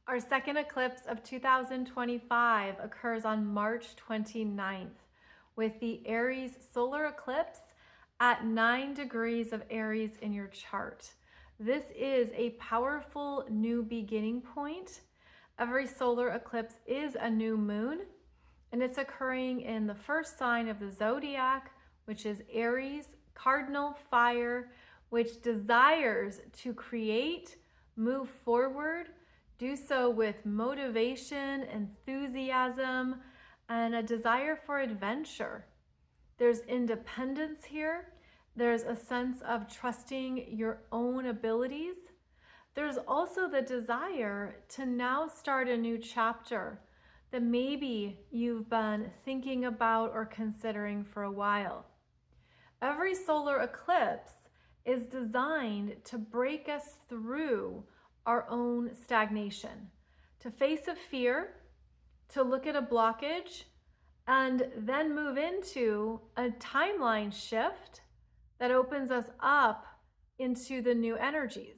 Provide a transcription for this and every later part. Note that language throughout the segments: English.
Our second eclipse of 2025 occurs on March 29th with the Aries Solar Eclipse at 9 degrees of Aries in your chart. This is a powerful new beginning point. Every solar eclipse is a new moon, and it's occurring in the first sign of the zodiac, which is Aries, cardinal fire, which desires to create, move forward, do so with motivation, enthusiasm, and a desire for adventure. There's independence here. There's a sense of trusting your own abilities. There's also the desire to now start a new chapter that maybe you've been thinking about or considering for a while. Every solar eclipse is designed to break us through our own stagnation, to face a fear, to look at a blockage, and then move into a timeline shift that opens us up into the new energies.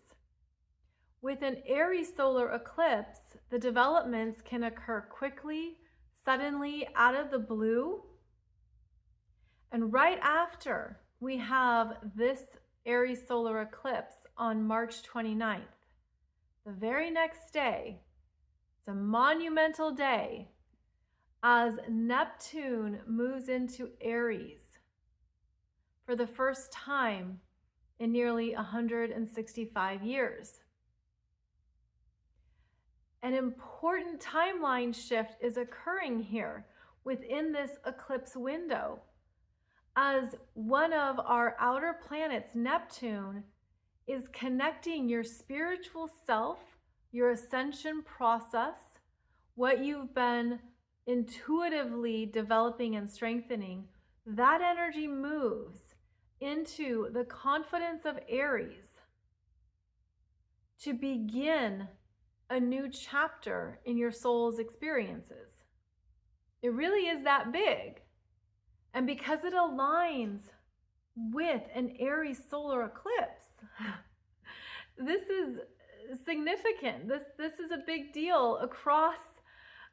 With an Aries solar eclipse, the developments can occur quickly, suddenly, out of the blue. And right after we have this Aries solar eclipse on March 29th, the very next day, it's a monumental day as Neptune moves into Aries for the first time in nearly 165 years. An important timeline shift is occurring here within this eclipse window, as one of our outer planets, Neptune, is connecting your spiritual self, your ascension process, what you've been intuitively developing and strengthening. That energy moves into the confidence of Aries to begin a new chapter in your soul's experiences. It really is that big. And because it aligns with an Aries solar eclipse, this is significant. This is a big deal across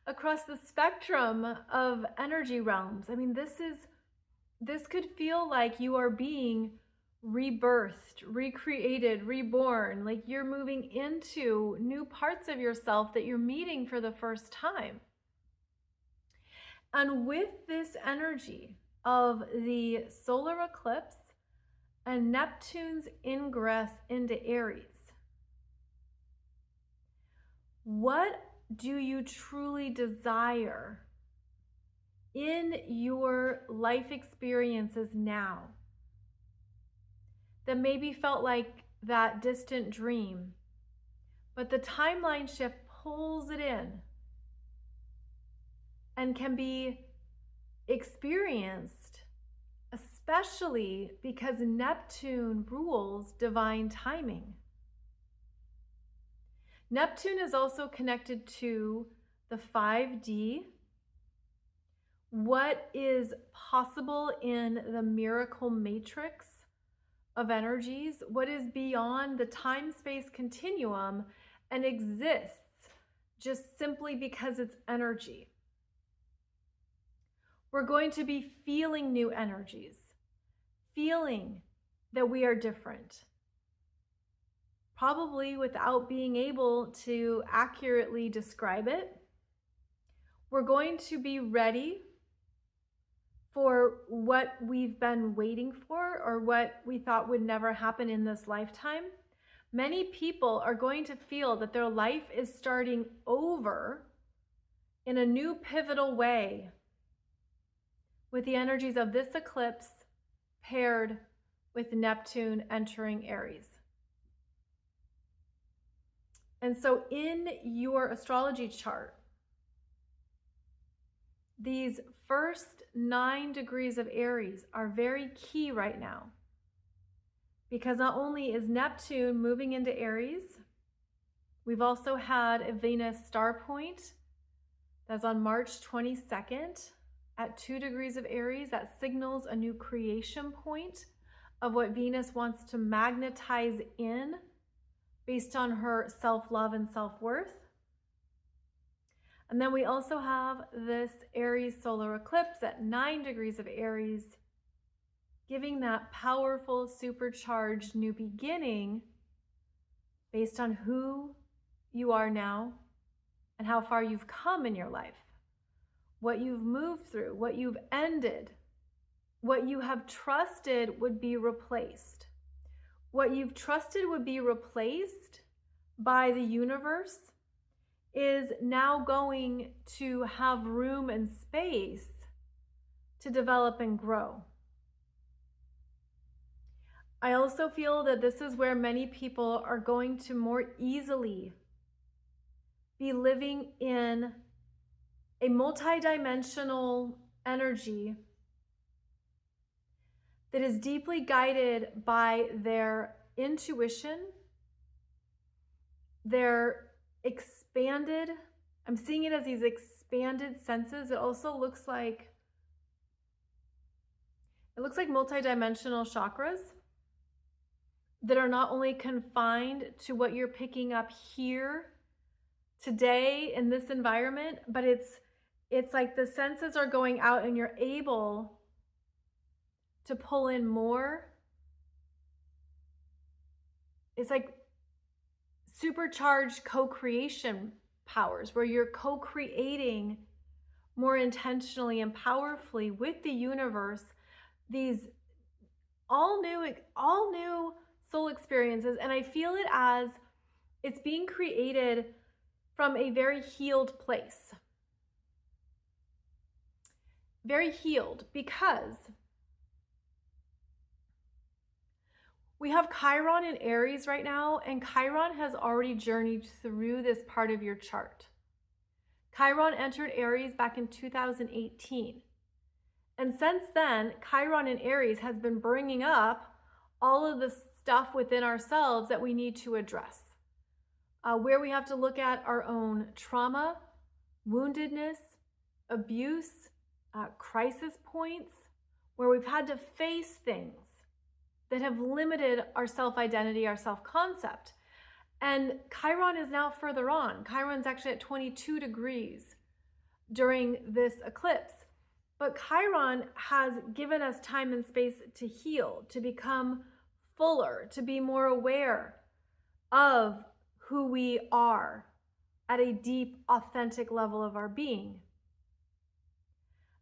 the spectrum of energy realms. I mean, this could feel like you are being rebirthed, recreated, reborn, like you're moving into new parts of yourself that you're meeting for the first time. And with this energy of the solar eclipse and Neptune's ingress into Aries, what do you truly desire in your life experiences now that maybe felt like that distant dream, but the timeline shift pulls it in and can be experienced, especially because Neptune rules divine timing. Neptune is also connected to the 5D, what is possible in the miracle matrix of energies, what is beyond the time-space continuum and exists just simply because it's energy. We're going to be feeling new energies, feeling that we are different, probably without being able to accurately describe it. We're going to be ready for what we've been waiting for or what we thought would never happen in this lifetime. Many people are going to feel that their life is starting over in a new pivotal way with the energies of this eclipse paired with Neptune entering Aries. And so in your astrology chart, these first 9 degrees of Aries are very key right now, because not only is Neptune moving into Aries, we've also had a Venus star point that's on March 22nd at 2 degrees of Aries. That signals a new creation point of what Venus wants to magnetize in based on her self-love and self-worth. And then we also have this Aries solar eclipse at 9 degrees of Aries, giving that powerful, supercharged new beginning based on who you are now and how far you've come in your life, what you've moved through, what you've ended, what you have trusted would be replaced. What you've trusted would be replaced by the universe is now going to have room and space to develop and grow. I also feel that this is where many people are going to more easily be living in a multidimensional energy that is deeply guided by their intuition, their expanded, I'm seeing it as these expanded senses. It also looks like multidimensional chakras that are not only confined to what you're picking up here today in this environment, but it's like the senses are going out and you're able to pull in more. It's like supercharged co-creation powers where you're co-creating more intentionally and powerfully with the universe these all new soul experiences. And I feel it as it's being created from a very healed place. Very healed, because we have Chiron in Aries right now, and Chiron has already journeyed through this part of your chart. Chiron entered Aries back in 2018. And since then, Chiron in Aries has been bringing up all of the stuff within ourselves that we need to address. Where we have to look at our own trauma, woundedness, abuse, crisis points, where we've had to face things that have limited our self-identity, our self-concept. And Chiron is now further on. Chiron's actually at 22 degrees during this eclipse. But Chiron has given us time and space to heal, to become fuller, to be more aware of who we are at a deep, authentic level of our being.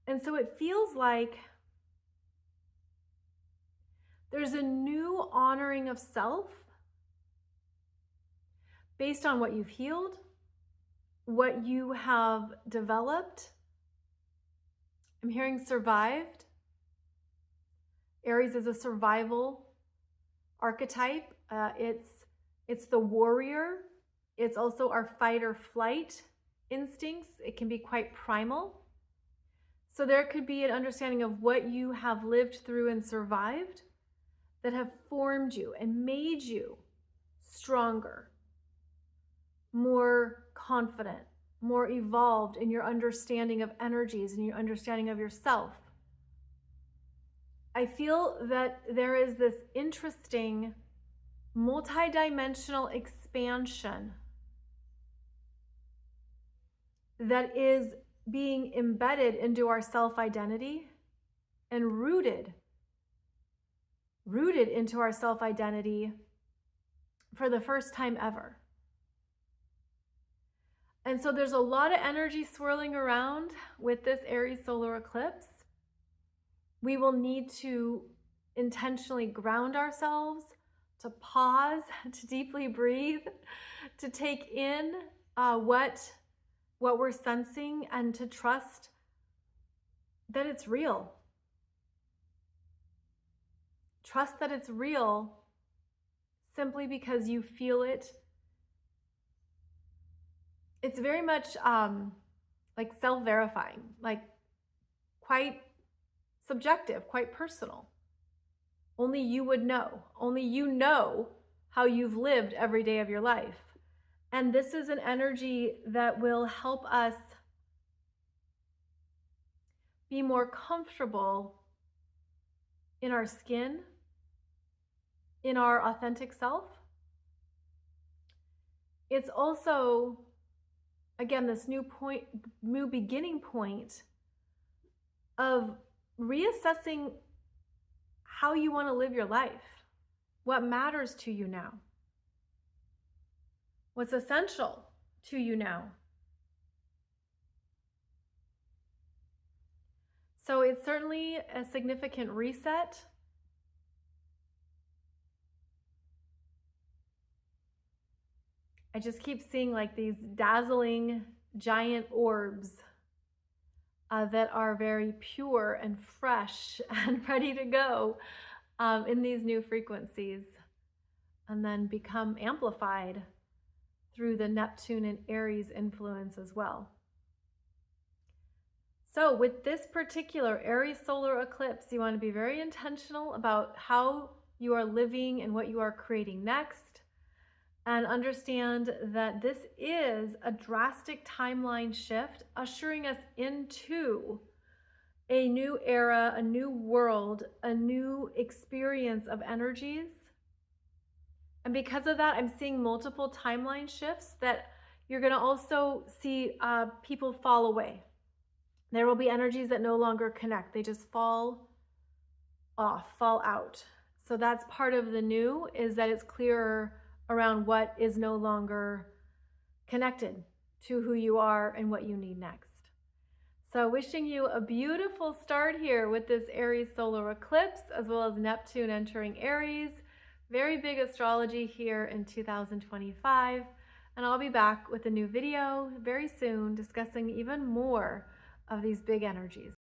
And so it feels like there's a new honoring of self based on what you've healed, what you have developed. I'm hearing survived. Aries is a survival archetype. It's the warrior. It's also our fight or flight instincts. It can be quite primal. So there could be an understanding of what you have lived through and survived that have formed you and made you stronger, more confident, more evolved in your understanding of energies and your understanding of yourself. I feel that there is this interesting multidimensional expansion that is being embedded into our self-identity and rooted into our self-identity for the first time ever. And so there's a lot of energy swirling around with this Aries solar eclipse. We will need to intentionally ground ourselves, to pause, to deeply breathe, to take in what we're sensing, and to trust that it's real. Trust that it's real simply because you feel it. It's very much like self-verifying, like quite subjective, quite personal. Only you would know. Only you know how you've lived every day of your life. And this is an energy that will help us be more comfortable in our skin, in our authentic self. It's also again, this new beginning point of reassessing how you want to live your life, what matters to you now, what's essential to you now. So it's certainly a significant reset. I just keep seeing like these dazzling giant orbs that are very pure and fresh and ready to go in these new frequencies, and then become amplified through the Neptune and Aries influence as well. So with this particular Aries solar eclipse, you want to be very intentional about how you are living and what you are creating next, and understand that this is a drastic timeline shift, ushering us into a new era, a new world, a new experience of energies. And because of that, I'm seeing multiple timeline shifts that you're going to also see people fall away. There will be energies that no longer connect. They just fall off, fall out. So that's part of the new, is that it's clearer around what is no longer connected to who you are and what you need next. So wishing you a beautiful start here with this Aries solar eclipse, as well as Neptune entering Aries. Very big astrology here in 2025. And I'll be back with a new video very soon discussing even more of these big energies.